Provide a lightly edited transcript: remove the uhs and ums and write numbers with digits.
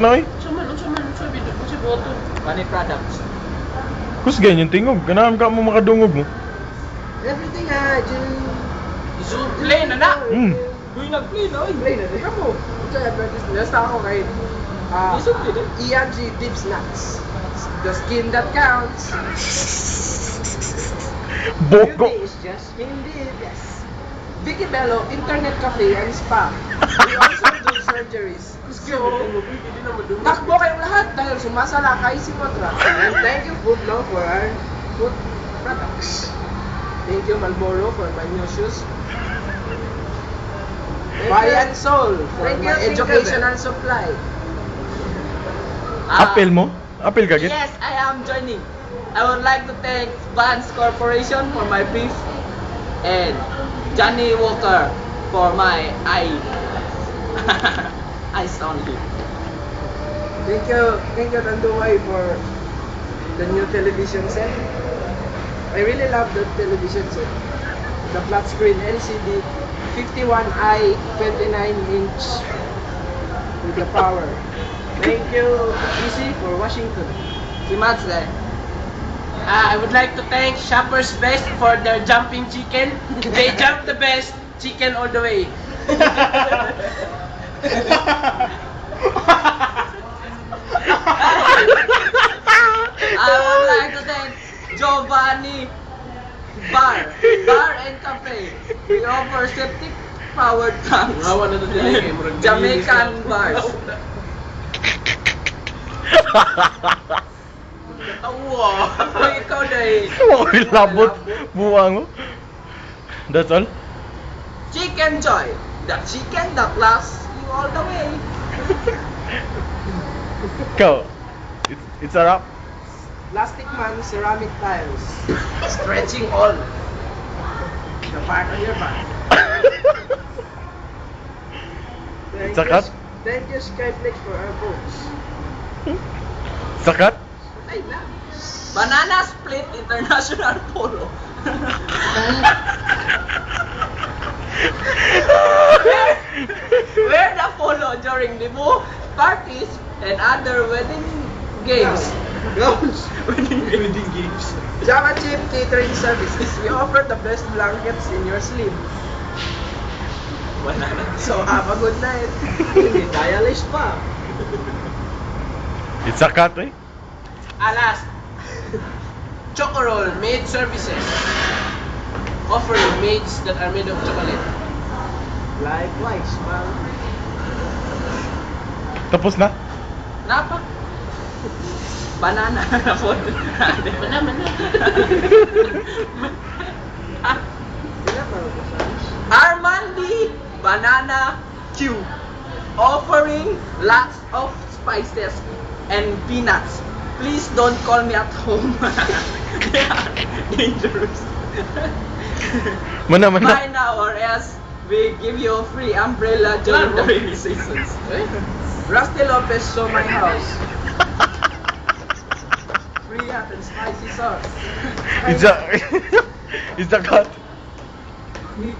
Noy? Unsa man, bidyo mo si Boto. Money products. Kus ganyan tingog. Ganahan ka mo makadungog mo. Everything So, play na na. Uy, nag-play na, oy. Play na rin mo. Ito yung advertisement. Nasta ako kay Isog din. ENG Deep Snacks. The skin that counts. Boko. Beauty is just indeed, yes. Vicky Bello, Internet Cafe and Spa. We also do surgeries. So, takbo kayong lahat dahil sumasala kay si Potra. And thank you Food Law for our food products. Thank you Marlboro for my new shoes. Bayan Soul for my educational supply. Apel mo? Apel ka git? Yes, I am joining. I would like to thank Vans Corporation for my beef and Johnny Walker for my eye. Eyes only. Thank you Tanduay for the new television set. I really love the television set. The flat screen LCD 51i 29-inch with the power. Thank you PC for Washington. Si Mads there. I would like to thank Shoppers Best for their jumping chicken. They jump the best chicken all the way. I would like to thank Giovanni Bar and Cafe. We offer septic powered tanks. Awa na to dili kay murag Jamaican bars. Tawa. Uy, ikaw dahil. Uy, labot. Buwang mo. That's all? Chicken Joy, the chicken that lasts you all the way. Ikaw. It's a wrap. Plastic Man ceramic tiles. Stretching all. The part on your back. It's a cut? Thank you Skyflex for our books. Sakat? Ay na. Banana Split International Polo. Wear the polo during debut, parties, and other wedding games. Gowns. Wedding games. Java Chip Catering Services. We offer the best blankets in your sleep. Banana. So have a good night. Hindi tayo list pa. It's a cut, eh? Alas. Chocorol Maid Services. Offering maids that are made of chocolate. Likewise, ma'am. Tapos na? Napa? Banana na po. Banana. Sila pa ako sa Armandi Banana Q. Offering lots of spices and peanuts. Please don't call me at home. They are dangerous. Mana. Buy now or else we give you a free umbrella during the rainy seasons. Rusty Lopez Show My House. Free hot and spicy sauce. It's a... It's a cut. We